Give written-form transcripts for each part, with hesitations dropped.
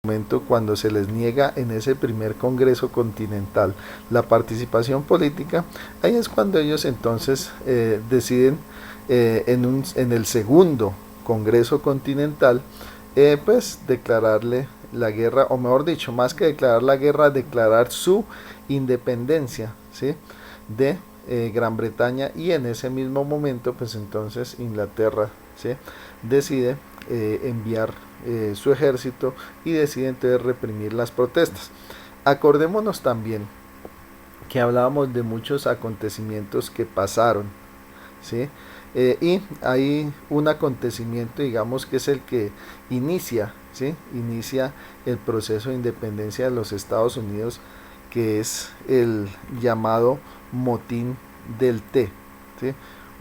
momento cuando se les niega en ese primer Congreso Continental la participación política, ahí es cuando ellos entonces deciden en el segundo Congreso Continental pues declararle la guerra, o mejor dicho, más que declarar la guerra, declarar su independencia, ¿sí?, de Gran Bretaña. Y en ese mismo momento pues entonces Inglaterra, ¿sí?, decide enviar su ejército y decide entonces reprimir las protestas. Acordémonos también que hablábamos de muchos acontecimientos que pasaron, ¿sí? Y hay un acontecimiento, digamos, que es el que inicia, ¿sí?, inicia el proceso de independencia de los Estados Unidos, que es el llamado motín del té, ¿sí?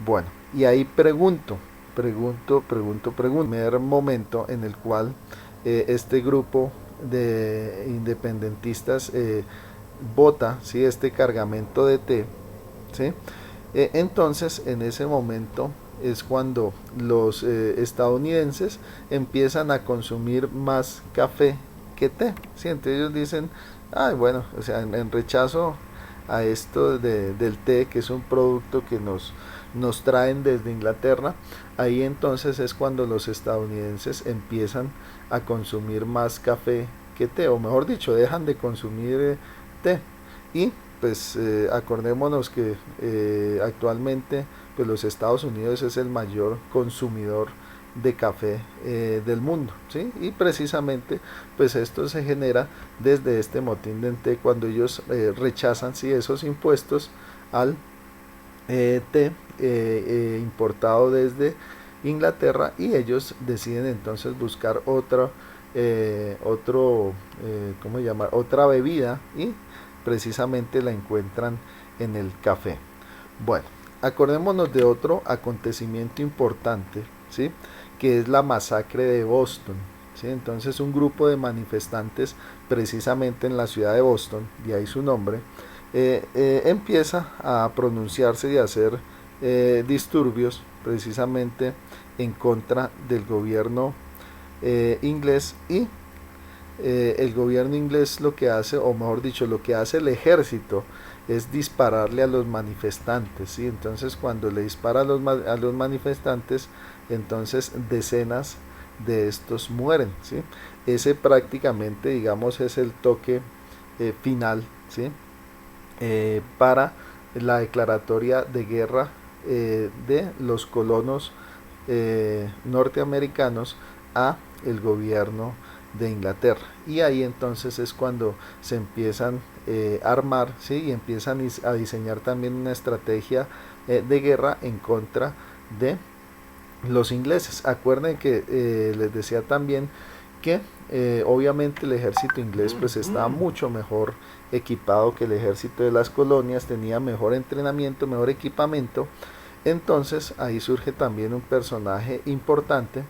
Bueno, y ahí pregunto, primer momento en el cual este grupo de independentistas vota, ¿sí?, este cargamento de té, ¿sí? Entonces en ese momento es cuando los estadounidenses empiezan a consumir más café que té, ¿sí? Entonces ellos dicen, ay, bueno, o sea, en rechazo a esto del té, que es un producto que nos traen desde Inglaterra, ahí entonces es cuando los estadounidenses empiezan a consumir más café que té, o mejor dicho, dejan de consumir té. Y pues acordémonos que actualmente pues los Estados Unidos es el mayor consumidor de café del mundo, ¿sí? Y precisamente pues esto se genera desde este motín de té, cuando ellos rechazan, ¿sí?, esos impuestos al té importado desde Inglaterra, y ellos deciden entonces buscar ¿cómo llamar? Otra bebida, y precisamente la encuentran en el café. Bueno, acordémonos de otro acontecimiento importante, ¿sí?, que es la masacre de Boston, ¿sí? Entonces un grupo de manifestantes precisamente en la ciudad de Boston, de ahí su nombre, empieza a pronunciarse y a hacer disturbios precisamente en contra del gobierno inglés. Y el gobierno inglés lo que hace, o mejor dicho, lo que hace el ejército, es dispararle a los manifestantes, ¿sí? Entonces cuando le dispara a los manifestantes, entonces decenas de estos mueren, ¿sí? Ese prácticamente, digamos, es el toque final, ¿sí?, para la declaratoria de guerra de los colonos norteamericanos a el gobierno de Inglaterra. Y ahí entonces es cuando se empiezan a armar, ¿sí?, y empiezan a diseñar también una estrategia de guerra en contra de los ingleses. Acuerden que les decía también que obviamente el ejército inglés pues estaba mucho mejor equipado que el ejército de las colonias, tenía mejor entrenamiento, mejor equipamiento. Entonces ahí surge también un personaje importante,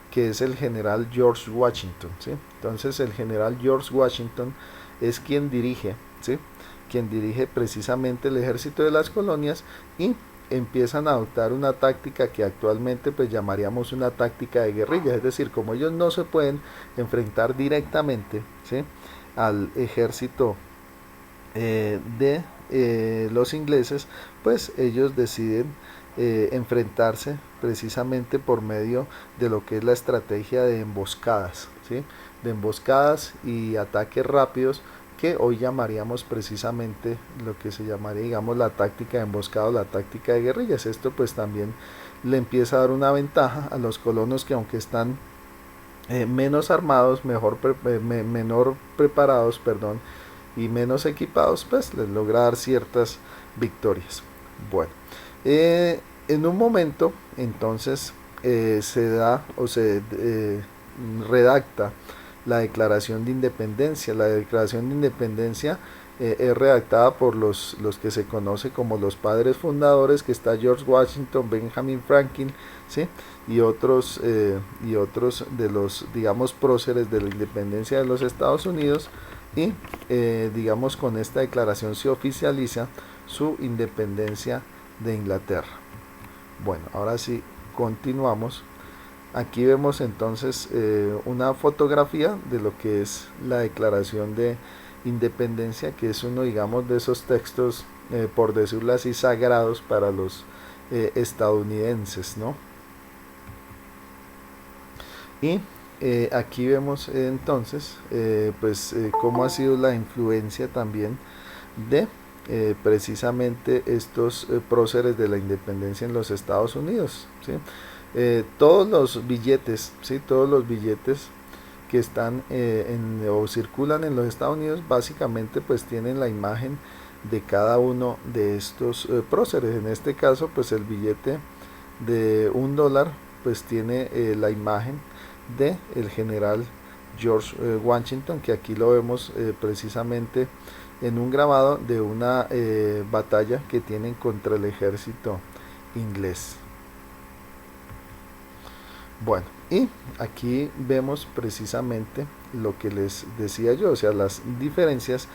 que es el general George Washington, ¿sí? Entonces el general George Washington es quien dirige, ¿sí?, quien dirige precisamente el ejército de las colonias, y empiezan a adoptar una táctica que actualmente pues llamaríamos una táctica de guerrilla, es decir, como ellos no se pueden enfrentar directamente, ¿sí?, al ejército de los ingleses, pues ellos deciden enfrentarse precisamente por medio de lo que es la estrategia de emboscadas, ¿sí?, de emboscadas y ataques rápidos, que hoy llamaríamos precisamente lo que se llamaría, digamos, la táctica de emboscado, la táctica de guerrillas. Esto pues también le empieza a dar una ventaja a los colonos, que aunque están menos armados, menor preparados, perdón, y menos equipados, pues les logra dar ciertas victorias. Bueno, en un momento entonces se da o se redacta la Declaración de Independencia. La Declaración de Independencia es redactada por los que se conoce como los padres fundadores, que está George Washington, Benjamin Franklin, ¿sí?, y otros de los, digamos, próceres de la independencia de los Estados Unidos. Y digamos, con esta declaración se oficializa su independencia de Inglaterra. Bueno, ahora sí continuamos. Aquí vemos entonces una fotografía de lo que es la Declaración de Independencia, que es uno, digamos, de esos textos, por decirlo así, sagrados para los estadounidenses, ¿no? Y aquí vemos entonces cómo ha sido la influencia también de precisamente estos próceres de la independencia en los Estados Unidos, ¿sí? Todos los billetes, ¿sí? Todos los billetes que están o circulan en los Estados Unidos básicamente pues tienen la imagen de cada uno de estos próceres. En este caso pues el billete de $1 pues tiene la imagen de el general George Washington, que aquí lo vemos precisamente en un grabado de una batalla que tienen contra el ejército inglés. Bueno, y aquí vemos precisamente lo que les decía yo, o sea, las diferencias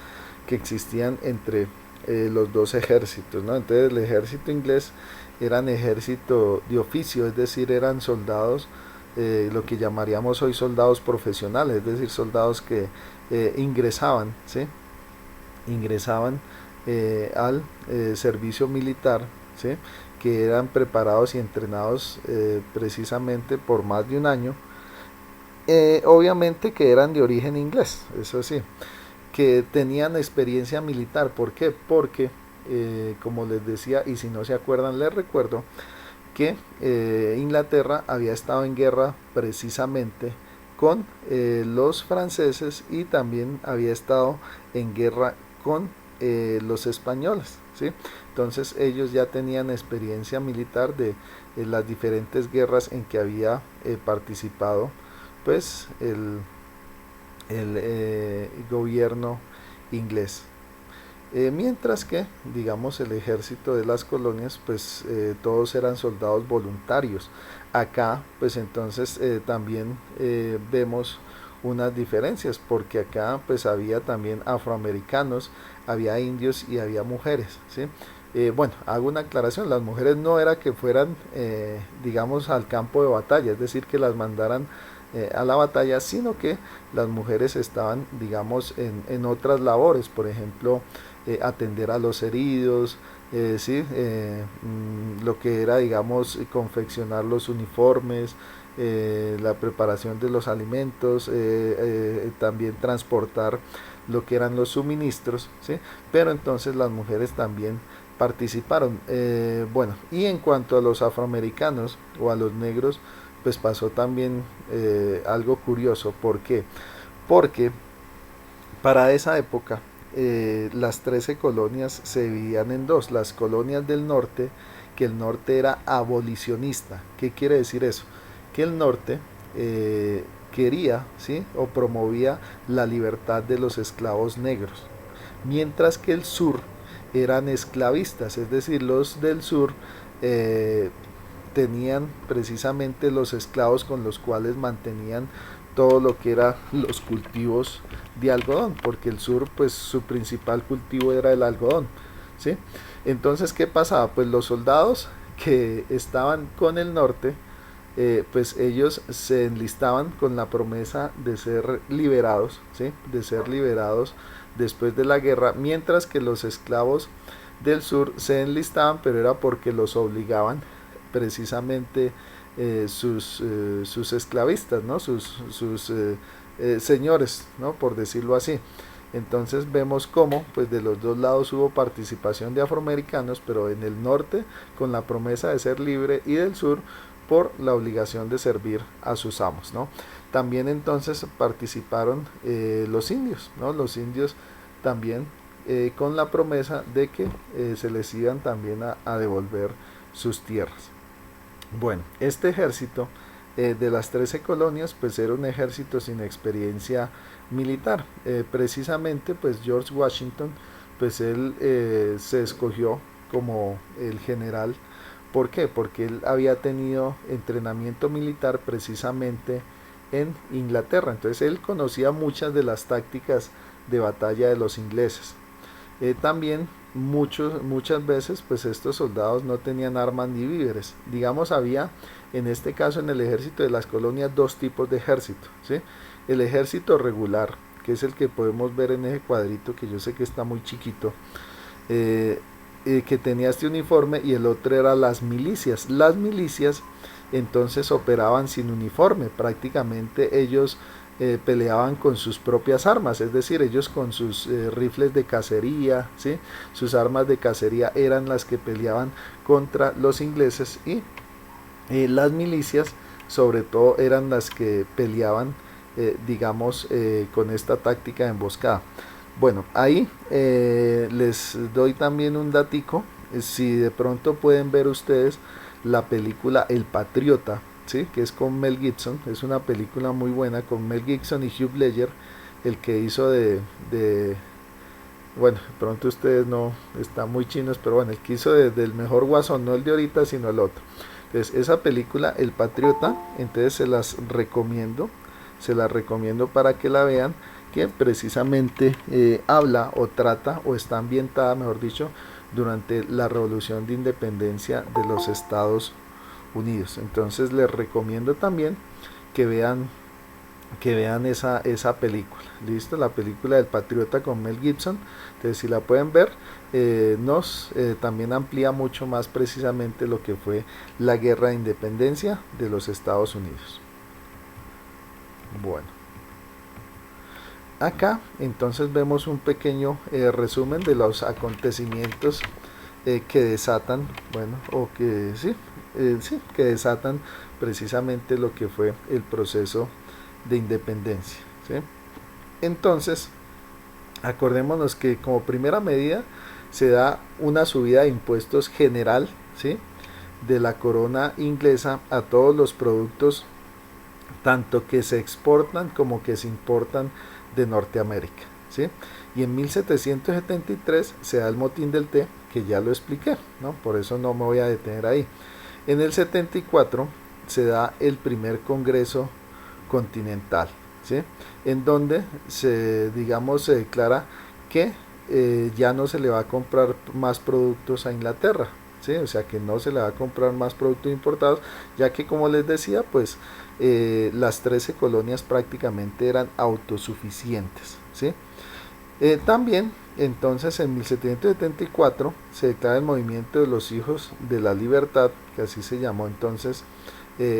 que existían entre los dos ejércitos, ¿no? Entonces el ejército inglés eran ejército de oficio, es decir, eran soldados, lo que llamaríamos hoy soldados profesionales, es decir, soldados que ingresaban, ¿sí? Ingresaban al servicio militar, ¿sí? Que eran preparados y entrenados precisamente por más de un año, obviamente que eran de origen inglés, eso sí, que tenían experiencia militar. ¿Por qué? Porque, como les decía, y si no se acuerdan, les recuerdo que Inglaterra había estado en guerra precisamente con los franceses y también había estado en guerra con los españoles, ¿sí? Entonces ellos ya tenían experiencia militar de las diferentes guerras en que había participado pues el gobierno inglés. Mientras que, digamos, el ejército de las colonias, pues todos eran soldados voluntarios. Acá, pues entonces también vemos unas diferencias, porque acá pues había también afroamericanos, había indios y había mujeres, ¿sí? Bueno, hago una aclaración, las mujeres no era que fueran, digamos, al campo de batalla, es decir, que las mandaran a la batalla, sino que las mujeres estaban, digamos, en otras labores, por ejemplo, atender a los heridos, ¿sí? Lo que era, digamos, confeccionar los uniformes, la preparación de los alimentos, también transportar lo que eran los suministros, ¿sí? Pero entonces las mujeres también participaron. Bueno, y en cuanto a los afroamericanos o a los negros, pues pasó también algo curioso. ¿Por qué? Porque para esa época las 13 colonias se dividían en dos: las colonias del norte, que el norte era abolicionista. ¿Qué quiere decir eso? Que el norte quería, ¿sí? O promovía la libertad de los esclavos negros, mientras que el sur eran esclavistas, es decir, los del sur tenían precisamente los esclavos con los cuales mantenían todo lo que era los cultivos de algodón, porque el sur pues su principal cultivo era el algodón, ¿sí? Entonces, ¿qué pasaba? Pues los soldados que estaban con el norte, pues ellos se enlistaban con la promesa de ser liberados, ¿sí? De ser liberados después de la guerra, mientras que los esclavos del sur se enlistaban, pero era porque los obligaban precisamente sus esclavistas, ¿no? Sus señores, ¿no? Por decirlo así. Entonces vemos cómo pues de los dos lados hubo participación de afroamericanos, pero en el norte con la promesa de ser libre y del sur por la obligación de servir a sus amos, ¿no? También entonces participaron los indios, ¿no? Los indios también con la promesa de que se les iban también a devolver sus tierras. Bueno, este ejército de las 13 colonias pues era un ejército sin experiencia militar. Precisamente pues George Washington pues él se escogió como el general. ¿Por qué? Porque él había tenido entrenamiento militar precisamente en Inglaterra, entonces él conocía muchas de las tácticas de batalla de los ingleses. También muchas veces pues estos soldados no tenían armas ni víveres. Digamos, había en este caso en el ejército de las colonias dos tipos de ejército, ¿sí? El ejército regular, que es el que podemos ver en ese cuadrito, que yo sé que está muy chiquito, eh, que tenía este uniforme, y el otro era las milicias. Las milicias entonces operaban sin uniforme, prácticamente ellos peleaban con sus propias armas, es decir, ellos con sus rifles de cacería, ¿sí? Sus armas de cacería eran las que peleaban contra los ingleses, y las milicias sobre todo eran las que peleaban, digamos, con esta táctica de emboscada. Bueno, ahí les doy también un datico. Si de pronto pueden ver ustedes la película El Patriota, ¿sí? Que es con Mel Gibson, es una película muy buena con Mel Gibson y Hugh Ledger, el que hizo bueno, de pronto ustedes no están muy chinos, pero bueno, el que hizo del mejor Guasón, no el de ahorita, sino el otro. Entonces, esa película, El Patriota, entonces se las recomiendo para que la vean, que precisamente habla o trata o está ambientada, mejor dicho, durante la Revolución de Independencia de los Estados Unidos. Entonces les recomiendo también que vean esa película. Listo, la película del Patriota con Mel Gibson. Entonces, si la pueden ver, nos también amplía mucho más precisamente lo que fue la guerra de independencia de los Estados Unidos. Bueno, acá entonces vemos un pequeño resumen de los acontecimientos que desatan, bueno, o que sí, que desatan precisamente lo que fue el proceso de independencia, ¿sí? Entonces, acordémonos que como primera medida se da una subida de impuestos general, ¿sí? De la corona inglesa a todos los productos, tanto que se exportan como que se importan de Norteamérica, ¿sí? Y en 1773 se da el motín del té, que ya lo expliqué, ¿no? Por eso no me voy a detener ahí. En el 74 se da el primer Congreso Continental, ¿sí? En donde digamos, se declara que ya no se le va a comprar más productos a Inglaterra, ¿sí? O sea que no se le va a comprar más productos importados, ya que, como les decía, pues las 13 colonias prácticamente eran autosuficientes, ¿sí? También entonces en 1774 se declara el movimiento de los hijos de la libertad, que así se llamó entonces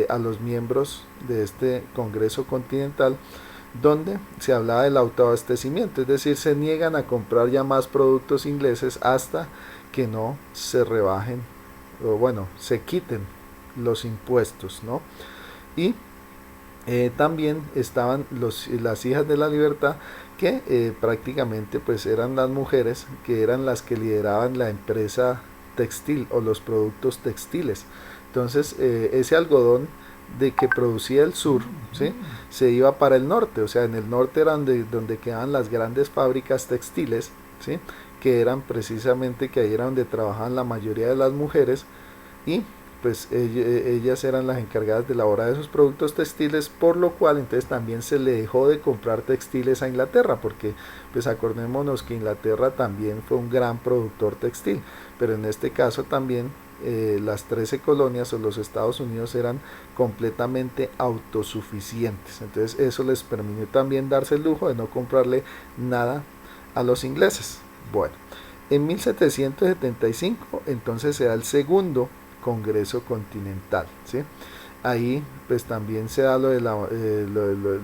a los miembros de este Congreso Continental, donde se hablaba del autoabastecimiento, es decir, se niegan a comprar ya más productos ingleses hasta que no se rebajen, o bueno, se quiten los impuestos, ¿no? Y también estaban las hijas de la libertad, que prácticamente pues eran las mujeres que eran las que lideraban la empresa textil o los productos textiles. Entonces ese algodón de que producía el sur, ¿sí? Se iba para el norte, o sea, en el norte era donde quedaban las grandes fábricas textiles, ¿sí? Que eran precisamente, que ahí era donde trabajaban la mayoría de las mujeres, y pues ellas eran las encargadas de elaborar esos productos textiles, por lo cual entonces también se le dejó de comprar textiles a Inglaterra, porque pues acordémonos que Inglaterra también fue un gran productor textil, pero en este caso también las 13 colonias o los Estados Unidos eran completamente autosuficientes, entonces eso les permitió también darse el lujo de no comprarle nada a los ingleses. Bueno, en 1775 entonces se da el segundo Congreso Continental, ¿sí? Ahí pues también se da lo de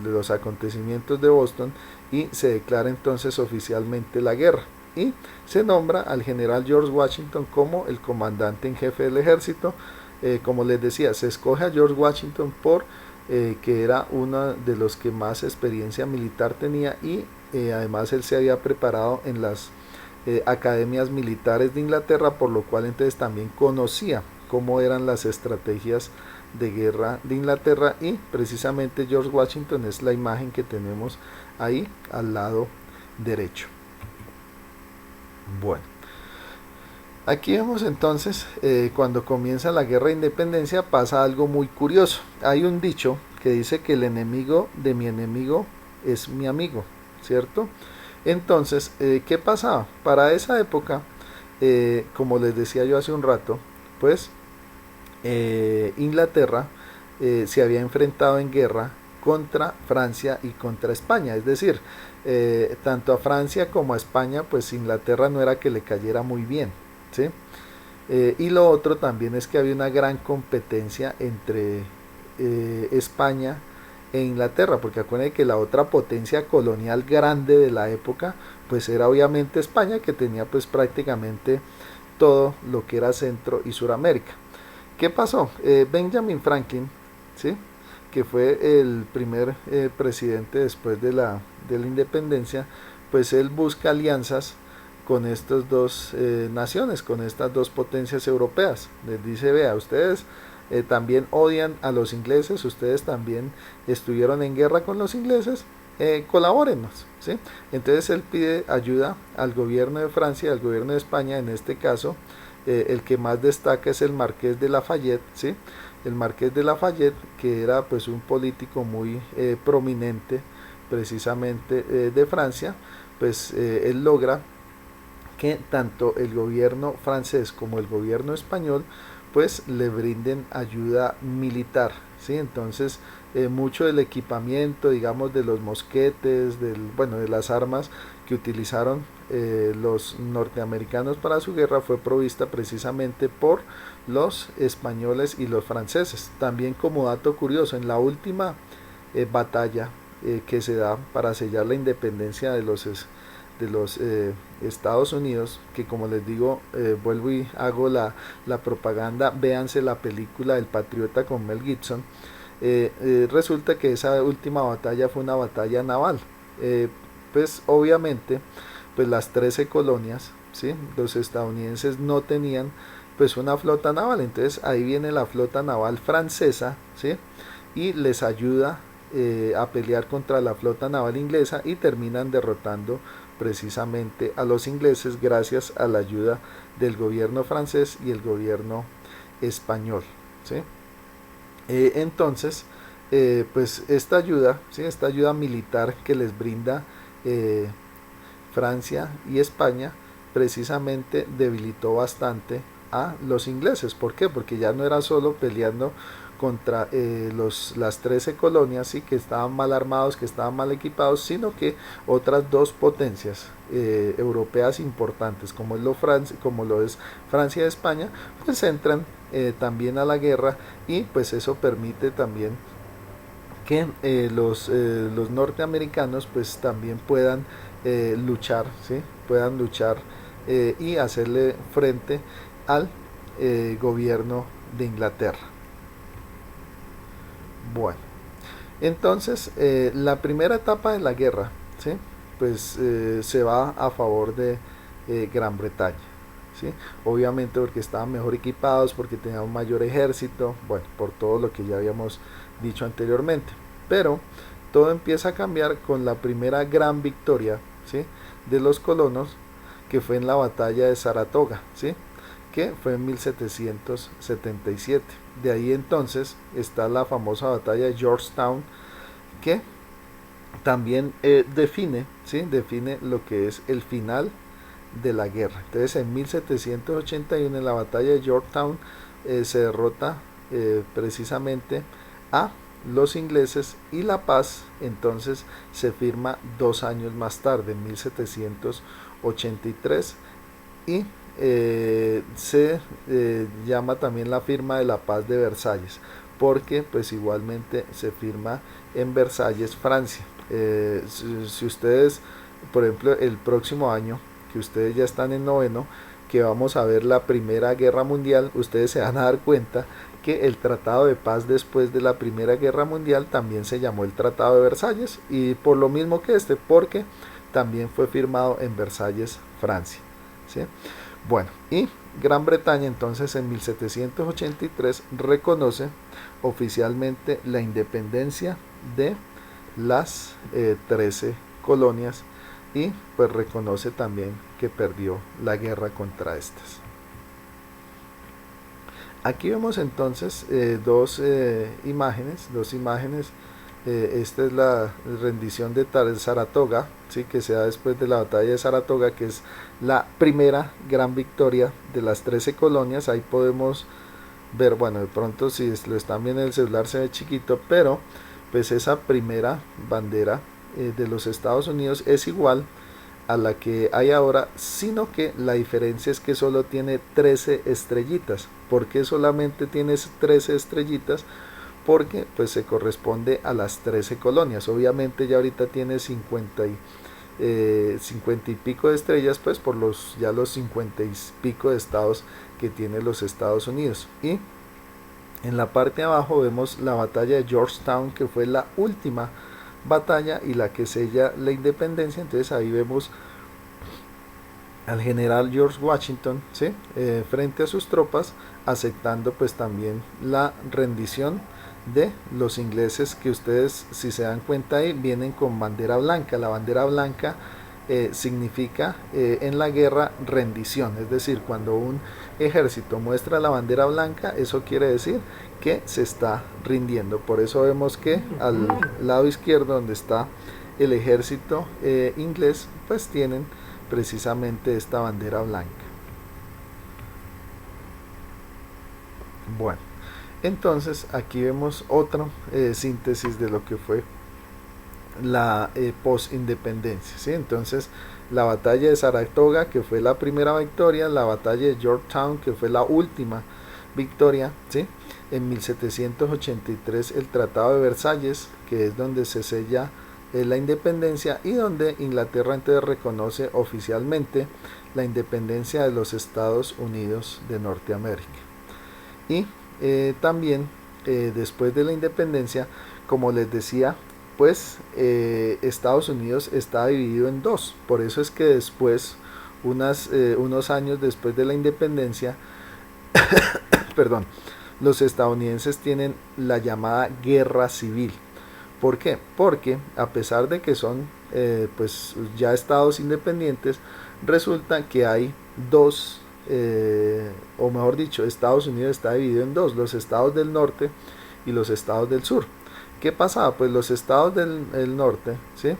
los acontecimientos de Boston, y se declara entonces oficialmente la guerra, y se nombra al general George Washington como el comandante en jefe del ejército. Como les decía, se escoge a George Washington por que era uno de los que más experiencia militar tenía, y además él se había preparado en las academias militares de Inglaterra, por lo cual entonces también conocía cómo eran las estrategias de guerra de Inglaterra, y precisamente George Washington es la imagen que tenemos ahí al lado derecho. Bueno, aquí vemos entonces cuando comienza la guerra de independencia pasa algo muy curioso. Hay un dicho que dice que el enemigo de mi enemigo es mi amigo, ¿cierto? Entonces, ¿qué pasaba? Para esa época, como les decía yo hace un rato, pues Inglaterra se había enfrentado en guerra contra Francia y contra España, es decir, tanto a Francia como a España, pues Inglaterra no era que le cayera muy bien, ¿sí? Y lo otro también es que había una gran competencia entre España e Inglaterra, porque acuérdense que la otra potencia colonial grande de la época, pues era obviamente España, que tenía pues prácticamente todo lo que era Centro y Suramérica. ¿Qué pasó? Benjamin Franklin, ¿sí? Que fue el primer presidente después de la independencia, pues él busca alianzas con estas dos naciones, con estas dos potencias europeas. Les dice, vea, ustedes también odian a los ingleses, ustedes también estuvieron en guerra con los ingleses, colabórennos, ¿sí? Entonces él pide ayuda al gobierno de Francia, al gobierno de España, en este caso, el que más destaca es el Marqués de Lafayette, ¿sí? El Marqués de Lafayette, que era pues un político muy prominente precisamente de Francia, pues él logra que tanto el gobierno francés como el gobierno español pues le brinden ayuda militar, ¿sí? Entonces mucho del equipamiento, digamos, de los mosquetes, bueno, de las armas que utilizaron los norteamericanos para su guerra fue provista precisamente por los españoles y los franceses. También, como dato curioso, en la última batalla que se da para sellar la independencia de los Estados Unidos, que como les digo, vuelvo y hago la propaganda, véanse la película El Patriota con Mel Gibson. Resulta que esa última batalla fue una batalla naval. Pues obviamente, pues las 13 colonias, ¿sí? Los estadounidenses no tenían pues una flota naval, entonces ahí viene la flota naval francesa, ¿sí? Y les ayuda a pelear contra la flota naval inglesa y terminan derrotando precisamente a los ingleses gracias a la ayuda del gobierno francés y el gobierno español, ¿sí? Entonces, pues esta ayuda, ¿sí? Esta ayuda militar que les brinda Francia y España precisamente debilitó bastante a los ingleses. ¿Por qué? Porque ya no era solo peleando contra las 13 colonias, ¿sí? Que estaban mal armados, que estaban mal equipados, sino que otras dos potencias europeas importantes, como lo es Francia y España, pues entran también a la guerra, y pues eso permite también que los norteamericanos pues también puedan luchar, ¿sí? Puedan luchar y hacerle frente al gobierno de Inglaterra. Bueno, entonces la primera etapa de la guerra, ¿sí? Pues se va a favor de Gran Bretaña, ¿sí? Obviamente porque estaban mejor equipados, porque tenían un mayor ejército, bueno, por todo lo que ya habíamos dicho anteriormente. Pero todo empieza a cambiar con la primera gran victoria, ¿sí? De los colonos, que fue en la batalla de Saratoga, ¿sí? Que fue en 1777. De ahí entonces está la famosa batalla de Georgetown, que también define, ¿sí? Define lo que es el final de la guerra. Entonces en 1781, en la batalla de Yorktown, se derrota precisamente a los ingleses, y la paz entonces se firma 2 años más tarde, en 1783, y se llama también la firma de la paz de Versalles, porque pues igualmente se firma en Versalles, Francia. Si ustedes, por ejemplo, el próximo año, que ustedes ya están en noveno, que vamos a ver la Primera Guerra Mundial, ustedes se van a dar cuenta que el Tratado de Paz después de la Primera Guerra Mundial también se llamó el Tratado de Versalles, y por lo mismo que porque también fue firmado en Versalles, Francia, ¿sí? Bueno, y Gran Bretaña entonces en 1783 reconoce oficialmente la independencia de las 13 colonias, y pues reconoce también que perdió la guerra contra estas. Aquí vemos entonces dos imágenes Esta es la rendición de Saratoga, ¿sí? Que se da después de la batalla de Saratoga, que es la primera gran victoria de las 13 colonias. Ahí podemos ver, bueno, de pronto si lo están viendo en el celular se ve chiquito, pero pues esa primera bandera de los Estados Unidos es igual a la que hay ahora, sino que la diferencia es que solo tiene 13 estrellitas. ¿Por qué solamente tiene 13 estrellitas? Porque pues se corresponde a las 13 colonias. Obviamente ya ahorita tiene 50 y pico de estrellas, pues por ya los 50 y pico de estados que tiene los Estados Unidos. Y en la parte de abajo vemos la batalla de Georgetown, que fue la última batalla y la que sella la independencia. Entonces ahí vemos al general George Washington, ¿sí? Frente a sus tropas, aceptando pues también la rendición de los ingleses, que ustedes, si se dan cuenta, ahí vienen con bandera blanca. La bandera blanca significa en la guerra rendición, es decir, cuando un ejército muestra la bandera blanca, eso quiere decir que se está rindiendo. Por eso vemos que al lado izquierdo, donde está el ejército inglés, pues tienen precisamente esta bandera blanca. Bueno, entonces aquí vemos otra síntesis de lo que fue la post-independencia, ¿sí? Entonces la batalla de Saratoga, que fue la primera victoria, la batalla de Georgetown, que fue la última victoria, ¿sí? En 1783 el Tratado de Versalles, que es donde se sella la independencia y donde Inglaterra entonces reconoce oficialmente la independencia de los Estados Unidos de Norteamérica. Y también después de la independencia, como les decía, pues Estados Unidos está dividido en dos. Por eso es que después, unos años después de la independencia, perdón, los estadounidenses tienen la llamada guerra civil. ¿Por qué? Porque a pesar de que son pues ya estados independientes, resulta que hay dos, o mejor dicho, Estados Unidos está dividido en dos: los estados del norte y los estados del sur. ¿Qué pasaba? Pues los estados del norte, ¿sí?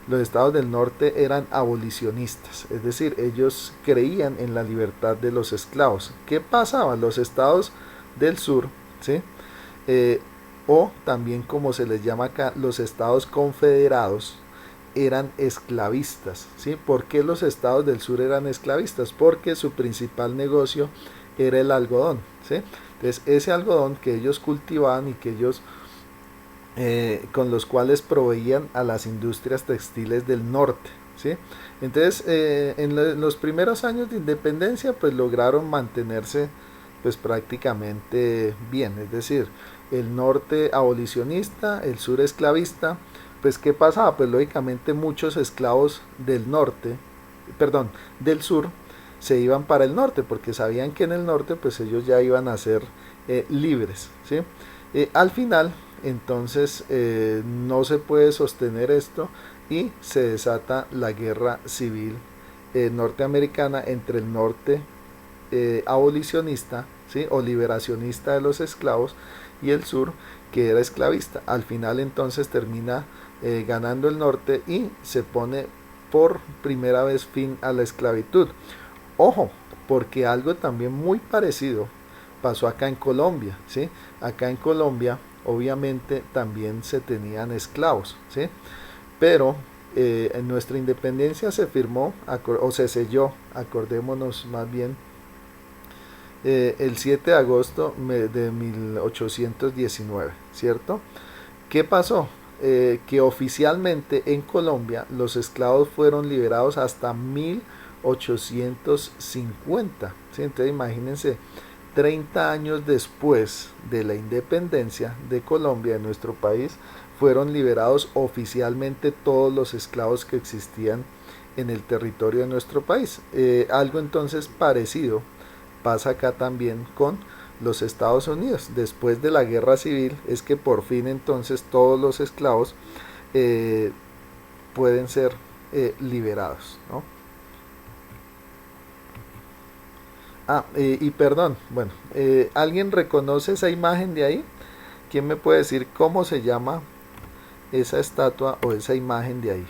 Los estados del norte eran abolicionistas, es decir, ellos creían en la libertad de los esclavos. ¿Qué pasaba? Los estados del sur, ¿sí? O también, como se les llama acá, los estados confederados, eran esclavistas, ¿sí? ¿Por qué los estados del sur eran esclavistas? Porque su principal negocio era el algodón, ¿sí? Entonces ese algodón que ellos cultivaban y que ellos con los cuales proveían a las industrias textiles del norte, ¿sí? Entonces en los primeros años de independencia pues lograron mantenerse pues prácticamente bien, es decir, el norte abolicionista, el sur esclavista. Pues ¿qué pasaba? Pues lógicamente muchos esclavos del norte, perdón, del sur, se iban para el norte porque sabían que en el norte pues ellos ya iban a ser libres, ¿sí? Al final entonces no se puede sostener esto y se desata la guerra civil norteamericana entre el norte abolicionista, ¿sí? O liberacionista de los esclavos, y el sur, que era esclavista. Al final entonces termina ganando el norte y se pone por primera vez fin a la esclavitud. Ojo, porque algo también muy parecido pasó acá en Colombia, ¿sí? Acá en Colombia obviamente también se tenían esclavos, ¿sí? Pero en nuestra independencia se firmó o se selló, acordémonos más bien, el 7 de agosto de 1819, ¿cierto? ¿Qué pasó? Que oficialmente en Colombia los esclavos fueron liberados hasta 1850, ¿sí? Entonces imagínense, 30 años después de la independencia de Colombia, de nuestro país, fueron liberados oficialmente todos los esclavos que existían en el territorio de nuestro país. Algo entonces parecido pasa acá también con los Estados Unidos. Después de la guerra civil es que por fin entonces todos los esclavos pueden ser liberados, ¿no? Y perdón, bueno, ¿alguien reconoce esa imagen de ahí? ¿Quién me puede decir cómo se llama esa estatua o esa imagen de ahí?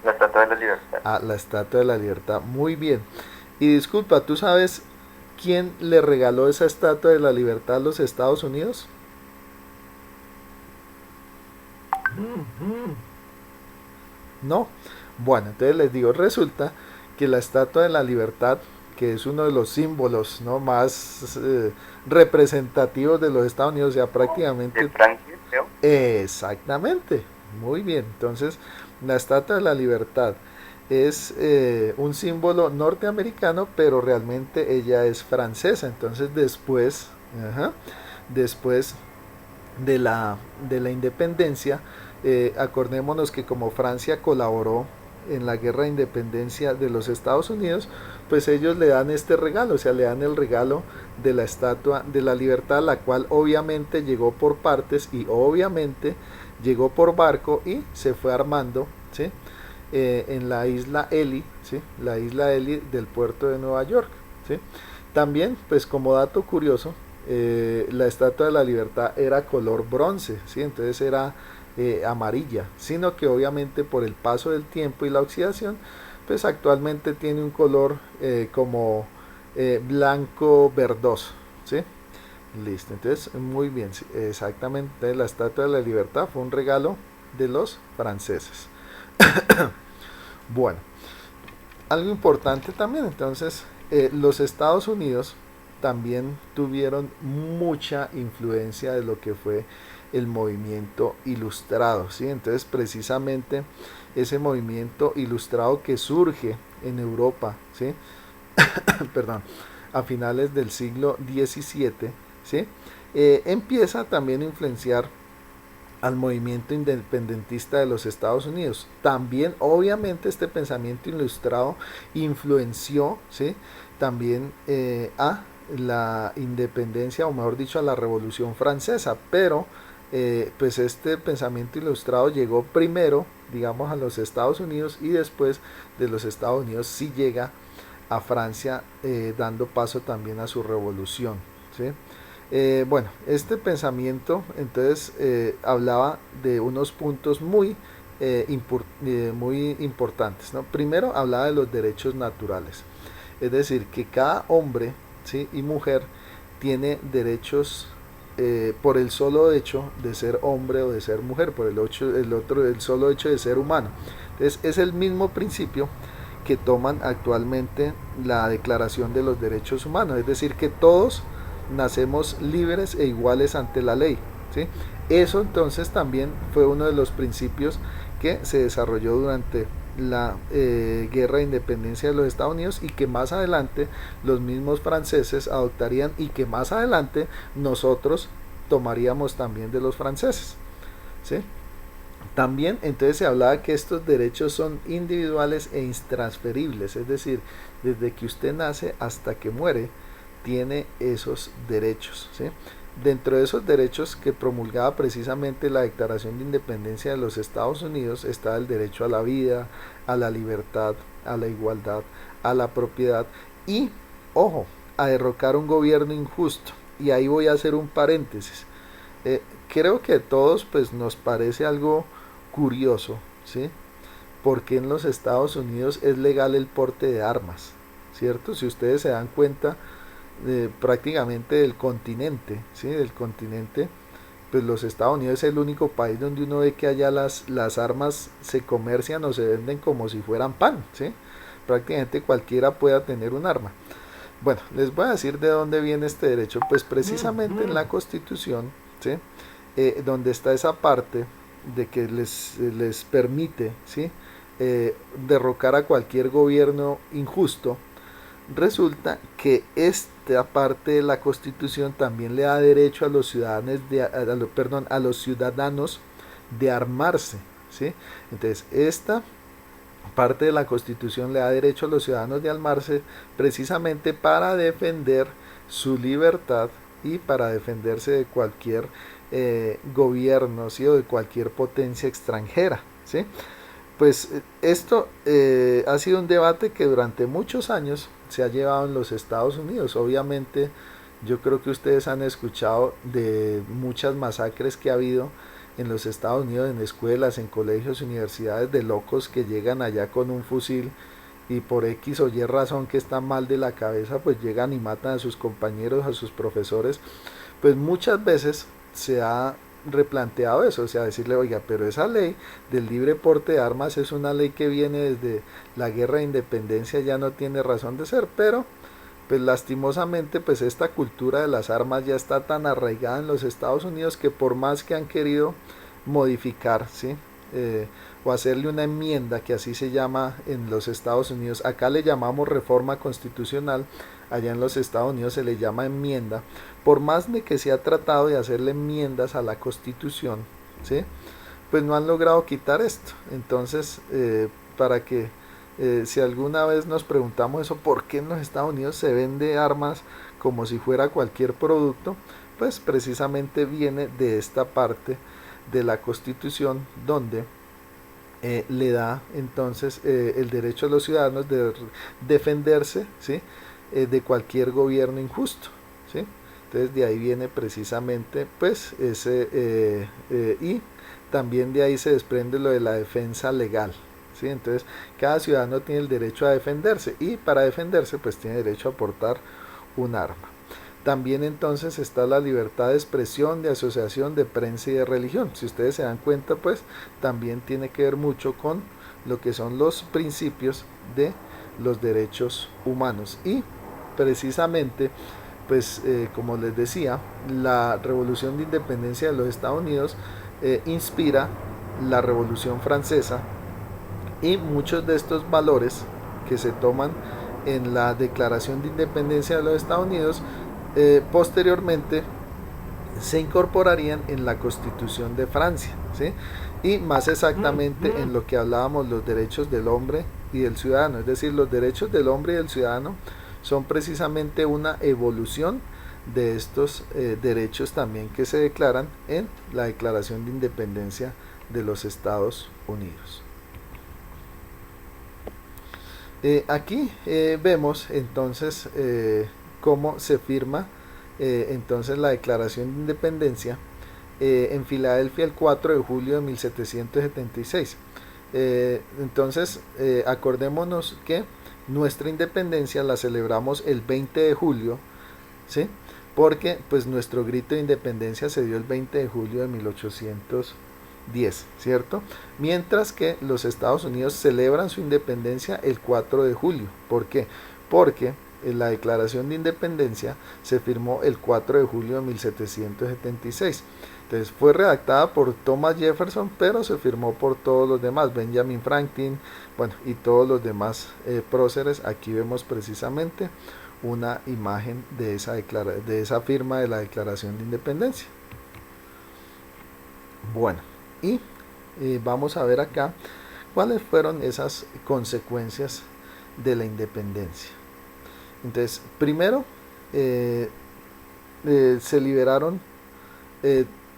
La Estatua de la Libertad. Ah, la Estatua de la Libertad. Muy bien. Y disculpa, ¿tú sabes quién le regaló esa Estatua de la Libertad a los Estados Unidos? No. Bueno, entonces les digo, resulta que la Estatua de la Libertad, que es uno de los símbolos, ¿no?, más representativos de los Estados Unidos, o sea, De prácticamente. Franklin, creo. Exactamente, muy bien. Entonces, la Estatua de la Libertad es un símbolo norteamericano, pero realmente ella es francesa. Entonces, ajá, después de la independencia, acordémonos que como Francia colaboró en la guerra de independencia de los Estados Unidos, pues ellos le dan este regalo, o sea, le dan el regalo de la Estatua de la Libertad, la cual obviamente llegó por partes y obviamente llegó por barco y se fue armando, ¿sí?, en la isla Eli, ¿sí?, la isla Eli del puerto de Nueva York, ¿sí? También, pues como dato curioso, la Estatua de la Libertad era color bronce, ¿sí? Entonces era amarilla, sino que obviamente por el paso del tiempo y la oxidación, pues actualmente tiene un color como blanco verdoso, ¿sí? Listo, entonces muy bien, sí, exactamente, la Estatua de la Libertad fue un regalo de los franceses. Bueno, algo importante también, entonces, los Estados Unidos también tuvieron mucha influencia de lo que fue el movimiento ilustrado, ¿sí? Entonces, precisamente ese movimiento ilustrado que surge en Europa, ¿sí? Perdón, a finales del siglo XVII, ¿sí?, empieza también a influenciar al movimiento independentista de los Estados Unidos. También, obviamente, este pensamiento ilustrado influenció, ¿sí?, también a la independencia, o mejor dicho, a la Revolución Francesa, pero pues este pensamiento ilustrado llegó primero, digamos, a los Estados Unidos y después de los Estados Unidos sí llega a Francia, dando paso también a su revolución, ¿sí? Bueno, este pensamiento entonces hablaba de unos puntos muy importantes, ¿no? Primero hablaba de los derechos naturales, es decir, que cada hombre, ¿sí?, y mujer tiene derechos por el solo hecho de ser hombre o de ser mujer, por el solo hecho de ser humano. Entonces es el mismo principio que toman actualmente la Declaración de los Derechos Humanos, es decir, que todos nacemos libres e iguales ante la ley, ¿sí? Eso entonces también fue uno de los principios que se desarrolló durante la guerra de independencia de los Estados Unidos y que más adelante los mismos franceses adoptarían y que más adelante nosotros tomaríamos también de los franceses, ¿sí? También entonces se hablaba que estos derechos son individuales e intransferibles, es decir, desde que usted nace hasta que muere, tiene esos derechos, ¿sí? Dentro de esos derechos que promulgaba precisamente la Declaración de Independencia de los Estados Unidos está el derecho a la vida, a la libertad, a la igualdad, a la propiedad y, ojo, a derrocar un gobierno injusto. Y ahí voy a hacer un paréntesis. Creo que a todos pues nos parece algo curioso, ¿sí? Porque en los Estados Unidos es legal el porte de armas, ¿cierto? Si ustedes se dan cuenta, prácticamente del continente, ¿sí?, del continente, pues los Estados Unidos es el único país donde uno ve que allá las armas se comercian o se venden como si fueran pan, ¿sí? Prácticamente cualquiera pueda tener un arma. Bueno, les voy a decir de dónde viene este derecho, pues precisamente en la Constitución, ¿sí?, donde está esa parte de que les permite, ¿sí?, derrocar a cualquier gobierno injusto. Resulta que esta parte de la Constitución también le da derecho a los ciudadanos a los ciudadanos de armarse, ¿sí? Entonces, esta parte de la Constitución le da derecho a los ciudadanos de armarse precisamente para defender su libertad y para defenderse de cualquier gobierno, ¿sí?, o de cualquier potencia extranjera, ¿sí? Pues esto ha sido un debate que durante muchos años se ha llevado en los Estados Unidos. Obviamente Yo creo que ustedes han escuchado de muchas masacres que ha habido en los Estados Unidos, en escuelas, en colegios, universidades, de locos que llegan allá con un fusil y por X o Y razón que están mal de la cabeza, pues llegan y matan a sus compañeros, a sus profesores. Pues muchas veces se ha replanteado eso, o sea, decirle, oiga, pero esa ley del libre porte de armas es una ley que viene desde la guerra de independencia, ya no tiene razón de ser, pero pues lastimosamente pues esta cultura de las armas ya está tan arraigada en los Estados Unidos que por más que han querido modificar, ¿sí? O hacerle una enmienda, que así se llama en los Estados Unidos, acá le llamamos reforma constitucional, allá en los Estados Unidos se le llama enmienda, por más de que se ha tratado de hacerle enmiendas a la Constitución, ¿sí? Pues no han logrado quitar esto. Entonces, para que si alguna vez nos preguntamos eso, ¿por qué en los Estados Unidos se vende armas como si fuera cualquier producto? Pues precisamente viene de esta parte de la Constitución donde le da entonces el derecho a los ciudadanos de defenderse, ¿sí? De cualquier gobierno injusto, ¿sí? Entonces de ahí viene precisamente pues ese y también de ahí se desprende lo de la defensa legal, ¿sí? Entonces cada ciudadano tiene el derecho a defenderse y para defenderse pues tiene derecho a portar un arma. También entonces está la libertad de expresión, de asociación, de prensa y de religión. Si ustedes se dan cuenta, pues también tiene que ver mucho con lo que son los principios de los derechos humanos. Y precisamente, pues como les decía, la Revolución de Independencia de los Estados Unidos inspira la Revolución Francesa y muchos de estos valores que se toman en la Declaración de Independencia de los Estados Unidos posteriormente se incorporarían en la Constitución de Francia, ¿sí? Y más exactamente en lo que hablábamos, los derechos del hombre y del ciudadano, es decir, los derechos del hombre y del ciudadano son precisamente una evolución de estos derechos también que se declaran en la Declaración de Independencia de los Estados Unidos. Aquí vemos entonces cómo se firma entonces la Declaración de Independencia en Filadelfia el 4 de julio de 1776. Entonces acordémonos que nuestra independencia la celebramos el 20 de julio, ¿sí? Porque pues nuestro grito de independencia se dio el 20 de julio de 1810, ¿cierto? Mientras que los Estados Unidos celebran su independencia el 4 de julio. ¿Por qué? Porque la Declaración de Independencia se firmó el 4 de julio de 1776. Entonces fue redactada por Thomas Jefferson, pero se firmó por todos los demás, Benjamin Franklin, bueno, y todos los demás próceres. Aquí vemos precisamente una imagen de esa firma de la Declaración de Independencia. Bueno, y vamos a ver acá cuáles fueron esas consecuencias de la independencia. Entonces, primero se liberaron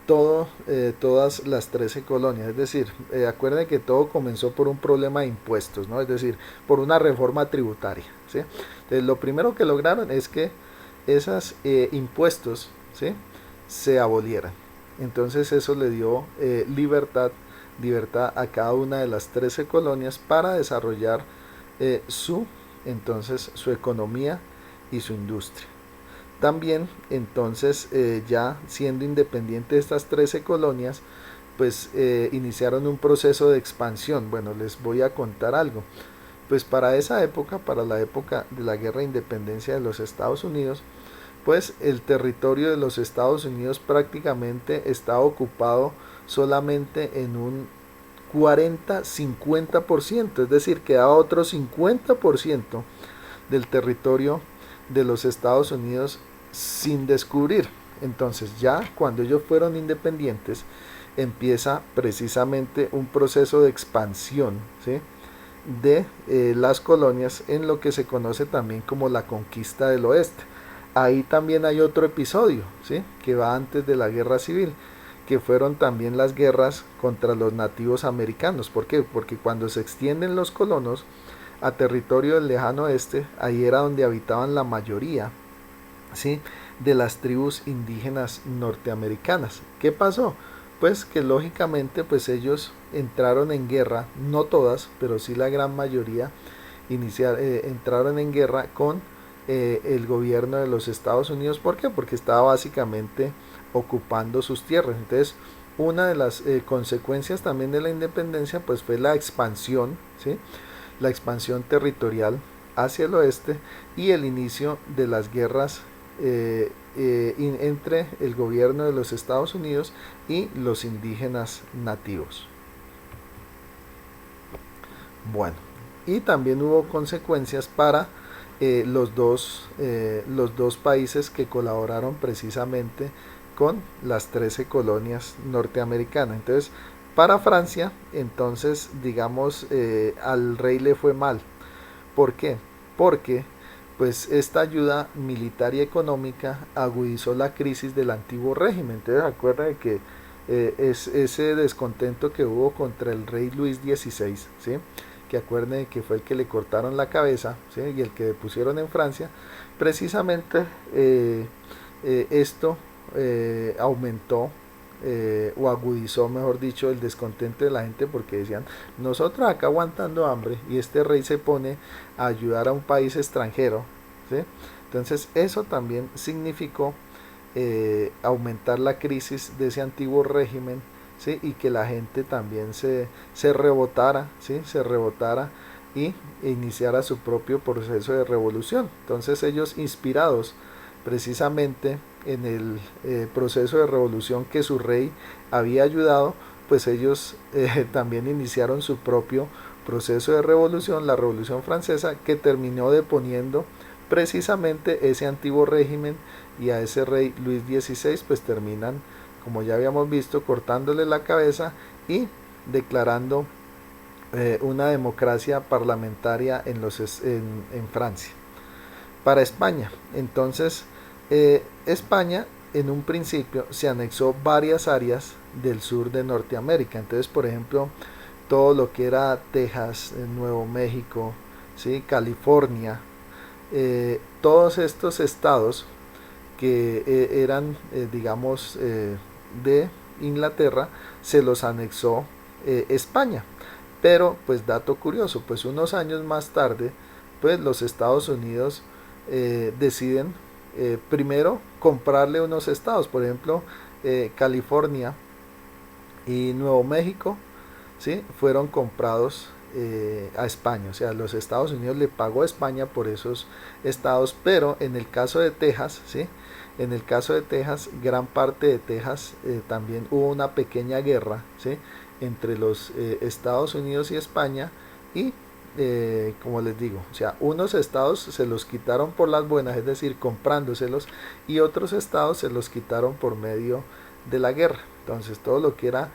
todas las 13 colonias, es decir, acuérdense que todo comenzó por un problema de impuestos, ¿no? Es decir, por una reforma tributaria, ¿sí? Entonces, lo primero que lograron es que esos impuestos, ¿sí?, se abolieran. Entonces eso le dio libertad a cada una de las 13 colonias para desarrollar su economía y su industria. También entonces ya siendo independiente de estas 13 colonias, pues iniciaron un proceso de expansión. Bueno, les voy a contar algo. Pues para esa época, para la época de la Guerra de Independencia de los Estados Unidos, pues el territorio de los Estados Unidos prácticamente estaba ocupado solamente en un 40-50%, es decir, quedaba otro 50% del territorio de los Estados Unidos sin descubrir. Entonces ya cuando ellos fueron independientes empieza precisamente un proceso de expansión, ¿sí?, de las colonias en lo que se conoce también como la conquista del oeste. Ahí también hay otro episodio, ¿sí?, que va antes de la guerra civil, que fueron también las guerras contra los nativos americanos. ¿Por qué? Porque cuando se extienden los colonos a territorio del lejano oeste, ahí era donde habitaban la mayoría, ¿sí?, de las tribus indígenas norteamericanas. ¿Qué pasó? Pues que lógicamente pues ellos entraron en guerra, no todas, pero sí la gran mayoría entraron en guerra con el gobierno de los Estados Unidos. ¿Por qué? Porque estaba básicamente ocupando sus tierras. Entonces, una de las consecuencias también de la independencia pues fue la expansión, ¿sí? La expansión territorial hacia el oeste y el inicio de las guerras entre el gobierno de los Estados Unidos y los indígenas nativos. Bueno, y también hubo consecuencias para los dos países que colaboraron precisamente con las 13 colonias norteamericanas. Entonces, para Francia, entonces, digamos, al rey le fue mal. ¿Por qué? Porque pues esta ayuda militar y económica agudizó la crisis del antiguo régimen. Entonces, acuerden que es ese descontento que hubo contra el rey Luis XVI, ¿sí? Que acuerden que fue el que le cortaron la cabeza, ¿sí? Y el que pusieron en Francia. Precisamente esto aumentó o agudizó, mejor dicho, el descontento de la gente, porque decían, nosotros acá aguantando hambre y este rey se pone a ayudar a un país extranjero, ¿sí? Entonces eso también significó aumentar la crisis de ese antiguo régimen, ¿sí? Y que la gente también se rebotara, ¿sí? Se rebotara y iniciara su propio proceso de revolución. Entonces ellos, inspirados precisamente en el proceso de revolución que su rey había ayudado, pues ellos también iniciaron su propio proceso de revolución, la Revolución Francesa, que terminó deponiendo precisamente ese antiguo régimen, y a ese rey Luis XVI pues terminan, como ya habíamos visto, cortándole la cabeza y declarando una democracia parlamentaria en Francia. Para España, entonces, España en un principio se anexó varias áreas del sur de Norteamérica. Entonces, por ejemplo, todo lo que era Texas, Nuevo México, ¿sí? California, todos estos estados que eran, digamos, de Inglaterra, se los anexó España. Pero, pues dato curioso, pues unos años más tarde, pues los Estados Unidos deciden primero comprarle unos estados, por ejemplo, California y Nuevo México, ¿sí? Fueron comprados a España. O sea, los Estados Unidos le pagó a España por esos estados, pero en el caso de Texas, ¿sí? En el caso de Texas, gran parte de Texas también hubo una pequeña guerra, ¿sí? Entre los Estados Unidos y España, y como les digo, o sea, unos estados se los quitaron por las buenas, es decir, comprándoselos, y otros estados se los quitaron por medio de la guerra. Entonces todo lo que era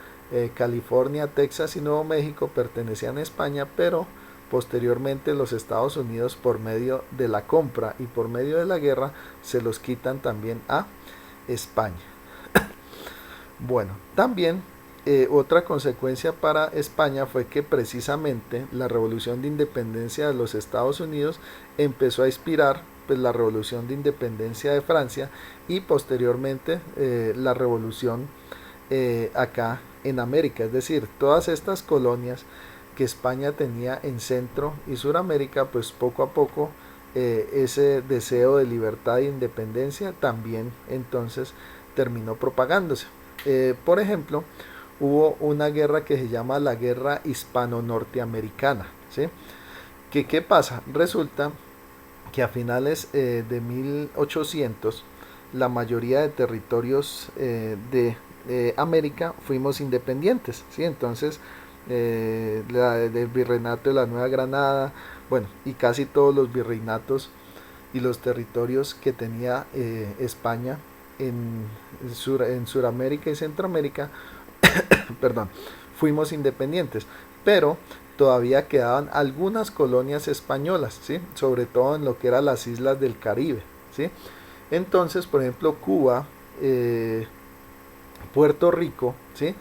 California, Texas y Nuevo México pertenecían a España, pero posteriormente los Estados Unidos, por medio de la compra y por medio de la guerra, se los quitan también a España. Bueno, también otra consecuencia para España fue que precisamente la revolución de independencia de los Estados Unidos empezó a inspirar pues la revolución de independencia de Francia, y posteriormente la revolución acá en América. Es decir, todas estas colonias que España tenía en Centro y Suramérica, pues poco a poco ese deseo de libertad e independencia también entonces terminó propagándose. Por ejemplo, hubo una guerra que se llama la Guerra Hispano-Norteamericana, ¿sí? ¿Qué pasa? Resulta que a finales de 1800 la mayoría de territorios de América fuimos independientes, ¿sí? Entonces del virreinato de la Nueva Granada, bueno, y casi todos los virreinatos y los territorios que tenía España en Suramérica y Centroamérica, perdón, fuimos independientes, pero todavía quedaban algunas colonias españolas, ¿sí? Sobre todo en lo que eran las islas del Caribe, ¿sí? Entonces, por ejemplo, Cuba, Puerto Rico, ¿sí?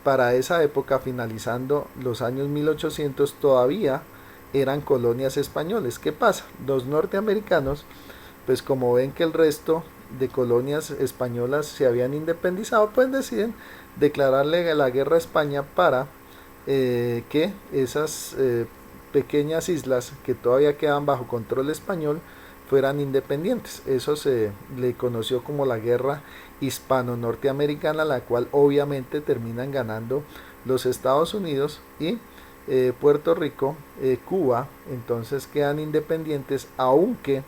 Para esa época, finalizando los años 1800, todavía eran colonias españoles. ¿Qué pasa? Los norteamericanos, pues como ven que el resto de colonias españolas se habían independizado, pues deciden declararle la guerra a España para que esas pequeñas islas que todavía quedan bajo control español fueran independientes. Eso se le conoció como la guerra hispano-norteamericana, la cual obviamente terminan ganando los Estados Unidos y Puerto Rico, Cuba, entonces quedan independientes, aunque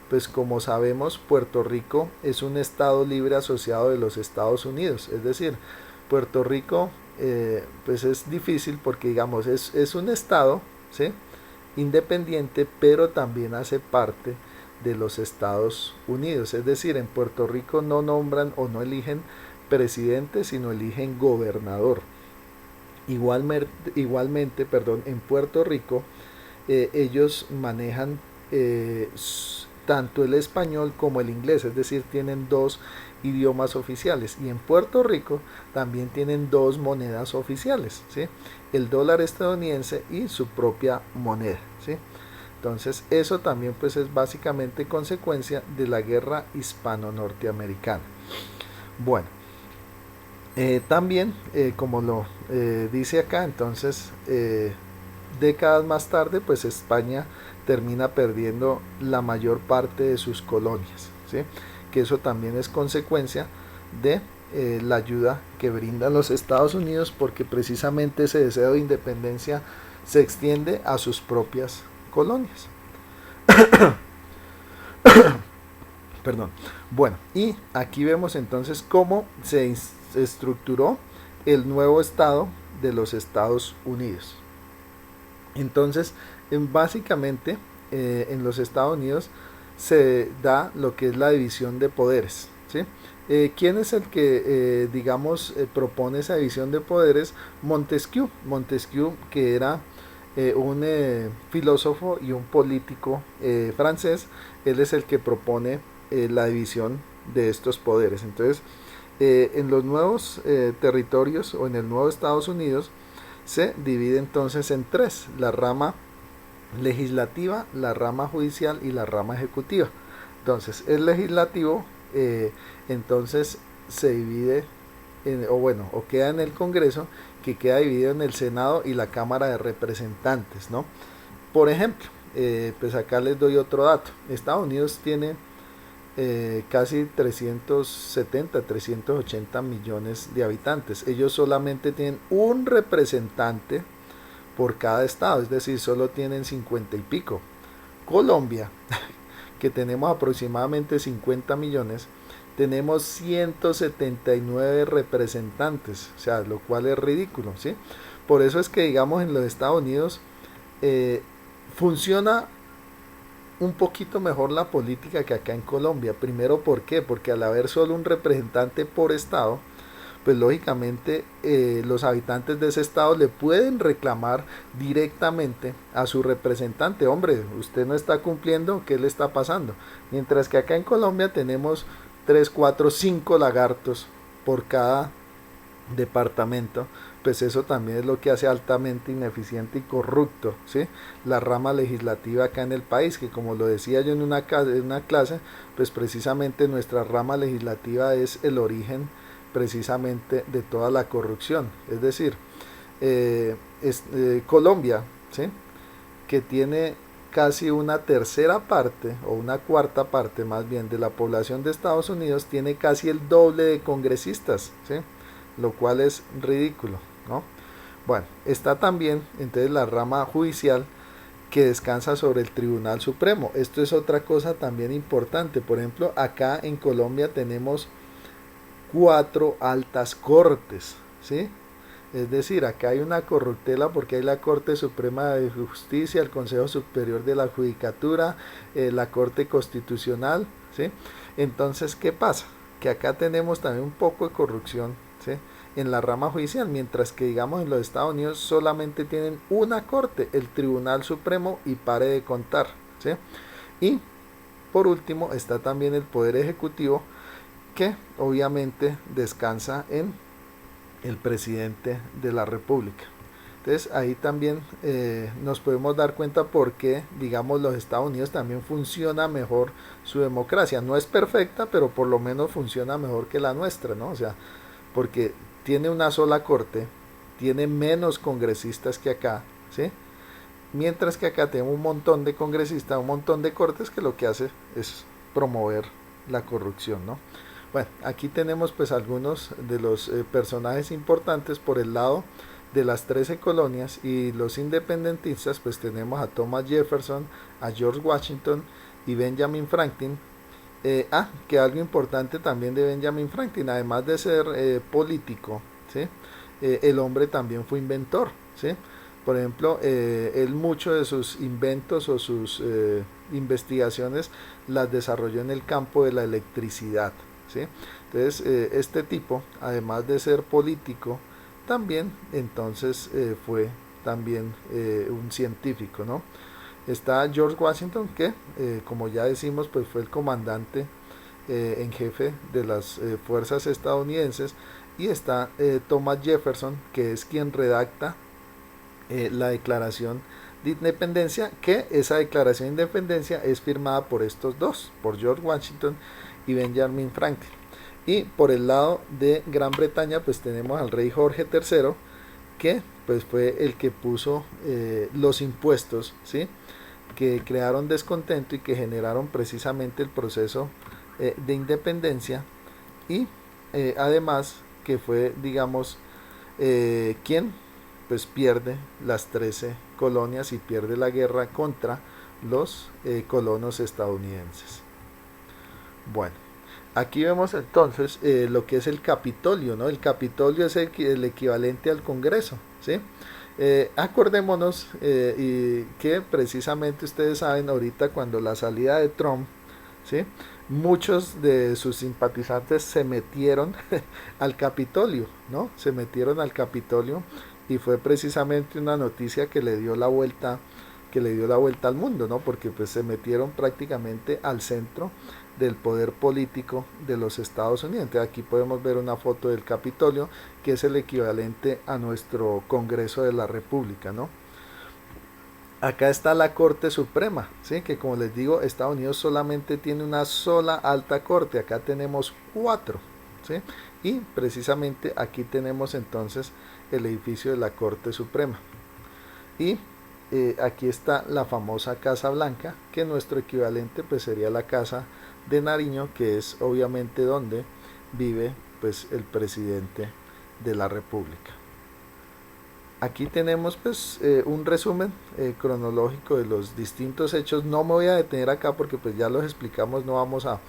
pues como sabemos Puerto Rico es un estado libre asociado de los Estados Unidos, es decir, Puerto Rico pues es difícil porque digamos es un estado, ¿sí?, independiente, pero también hace parte de los Estados Unidos, es decir, en Puerto Rico no nombran o no eligen presidente, sino eligen gobernador. Igualmente, en Puerto Rico ellos manejan tanto el español como el inglés, es decir, tienen dos idiomas oficiales, y en Puerto Rico también tienen dos monedas oficiales, ¿sí?, el dólar estadounidense y su propia moneda, ¿sí? Entonces eso también pues es básicamente consecuencia de la guerra hispano-norteamericana. Bueno, también como lo dice acá, entonces décadas más tarde pues España termina perdiendo la mayor parte de sus colonias, ¿sí?, que eso también es consecuencia de la ayuda que brindan los Estados Unidos, porque precisamente ese deseo de independencia se extiende a sus propias colonias. Perdón. Bueno, y aquí vemos entonces cómo se estructuró el nuevo estado de los Estados Unidos. Entonces, básicamente en los Estados Unidos se da lo que es la división de poderes, ¿sí? ¿Quién es el que, propone esa división de poderes? Montesquieu. Montesquieu, que era un filósofo y un político francés. Él es el que propone la división de estos poderes. Entonces, en los nuevos territorios o en el nuevo Estados Unidos se divide entonces en tres: la rama legislativa, la rama judicial y la rama ejecutiva. Entonces, el legislativo entonces se divide o queda en el Congreso, que queda dividido en el Senado y la Cámara de Representantes, ¿no? Por ejemplo, pues acá les doy otro dato. Estados Unidos tiene casi 380 millones de habitantes. Ellos solamente tienen un representante por cada estado, es decir, solo tienen 50 y pico. Colombia, que tenemos aproximadamente 50 millones, tenemos 179 representantes, o sea, lo cual es ridículo, ¿sí? Por eso es que, digamos, en los Estados Unidos funciona un poquito mejor la política que acá en Colombia. Primero, ¿por qué? Porque al haber solo un representante por estado, pues lógicamente los habitantes de ese estado le pueden reclamar directamente a su representante: hombre, usted no está cumpliendo, ¿qué le está pasando? Mientras que acá en Colombia tenemos 3, 4, 5 lagartos por cada departamento, pues eso también es lo que hace altamente ineficiente y corrupto, ¿sí?, la rama legislativa acá en el país, que como lo decía yo en una clase, pues precisamente nuestra rama legislativa es el origen precisamente de toda la corrupción. Es decir, Colombia, ¿sí?, que tiene casi una tercera parte o una cuarta parte más bien de la población de Estados Unidos, tiene casi el doble de congresistas, ¿sí?, lo cual es ridículo, ¿no? Bueno, está también entonces la rama judicial, que descansa sobre el Tribunal Supremo. Esto es otra cosa también importante. Por ejemplo, acá en Colombia tenemos 4 altas cortes, ¿sí? Es decir, acá hay una corruptela porque hay la Corte Suprema de Justicia, el Consejo Superior de la Judicatura, la Corte Constitucional, ¿sí? Entonces, ¿qué pasa? Que acá tenemos también un poco de corrupción, ¿sí?, en la rama judicial, mientras que, digamos, en los Estados Unidos solamente tienen una corte, el Tribunal Supremo, y pare de contar, ¿sí? Y por último está también el Poder Ejecutivo, que obviamente descansa en el presidente de la República. Entonces ahí también nos podemos dar cuenta por qué, digamos, los Estados Unidos también funciona mejor su democracia. No es perfecta, pero por lo menos funciona mejor que la nuestra, ¿no? O sea, porque tiene una sola corte, tiene menos congresistas que acá, ¿sí? Mientras que acá tenemos un montón de congresistas, un montón de cortes que lo que hace es promover la corrupción, ¿no? Bueno, aquí tenemos pues algunos de los personajes importantes por el lado de las 13 colonias y los independentistas, pues tenemos a Thomas Jefferson, a George Washington y Benjamin Franklin. Que algo importante también de Benjamin Franklin, además de ser político, ¿sí? El hombre también fue inventor, ¿sí? Por ejemplo, él mucho de sus inventos o sus investigaciones las desarrolló en el campo de la electricidad, ¿sí? Entonces, este tipo, además de ser político, también entonces fue también un científico, ¿no? Está George Washington, que como ya decimos, pues fue el comandante en jefe de las fuerzas estadounidenses. Y está Thomas Jefferson, que es quien redacta la declaración de independencia, que esa declaración de independencia es firmada por estos dos, por George Washington y Benjamin Franklin. Y por el lado de Gran Bretaña, pues tenemos al rey Jorge III, que pues fue el que puso los impuestos, ¿sí? Que crearon descontento y que generaron precisamente el proceso de independencia. Y además que fue, digamos, quien pues pierde las 13 colonias y pierde la guerra contra los colonos estadounidenses. Bueno, aquí vemos entonces lo que es el Capitolio, ¿no? El Capitolio es el equivalente al Congreso, ¿sí? Acordémonos y que precisamente ustedes saben ahorita cuando la salida de Trump, ¿sí? Muchos de sus simpatizantes se metieron al Capitolio, ¿no? Se metieron al Capitolio y fue precisamente una noticia que le dio la vuelta al mundo, ¿no? Porque pues se metieron prácticamente al centro del poder político de los Estados Unidos. Entonces aquí podemos ver una foto del Capitolio, que es el equivalente a nuestro Congreso de la República, ¿no? Acá está la Corte Suprema, ¿sí? Que como les digo, Estados Unidos solamente tiene una sola alta corte, acá tenemos 4, ¿sí? Y precisamente aquí tenemos entonces el edificio de la Corte Suprema. Y aquí está la famosa Casa Blanca, que nuestro equivalente pues sería la Casa de Nariño, que es obviamente donde vive pues el presidente de la República. Aquí tenemos pues un resumen cronológico de los distintos hechos. No me voy a detener acá porque pues ya los explicamos, no vamos a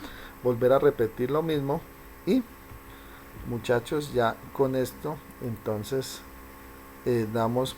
volver a repetir lo mismo. Y muchachos, ya con esto entonces damos